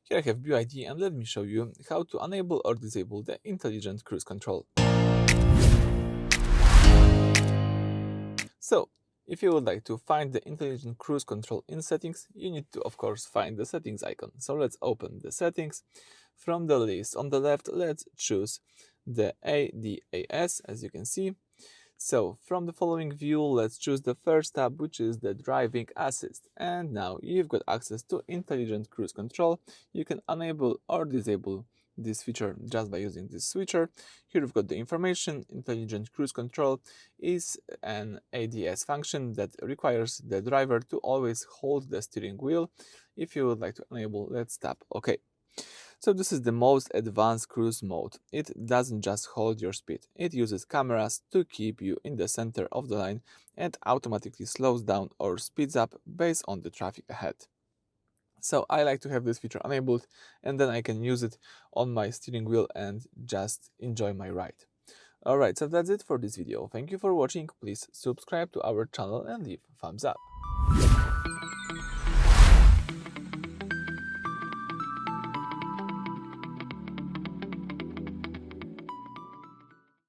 Here I have BYD, and let me show you how to enable or disable the intelligent cruise control. So, if you would like to find the intelligent cruise control in settings, you need to of course find the settings icon. So let's open the settings. From the list on the left, let's choose the ADAS, as you can see. So from the following view, let's choose the first tab, which is the driving assist. And now you've got access to intelligent cruise control. You can enable or disable this feature just by using this switcher. Here we've got the information. Intelligent cruise control is an ADS function that requires the driver to always hold the steering wheel. If you would like to enable, let's tap OK. So this is the most advanced cruise mode. It doesn't just hold your speed, it uses cameras to keep you in the center of the line and automatically slows down or speeds up based on the traffic ahead. So I like to have this feature enabled, and then I can use it on my steering wheel and just enjoy my ride. Alright, so that's it for this video. Thank you for watching. Please subscribe to our channel and leave a thumbs up.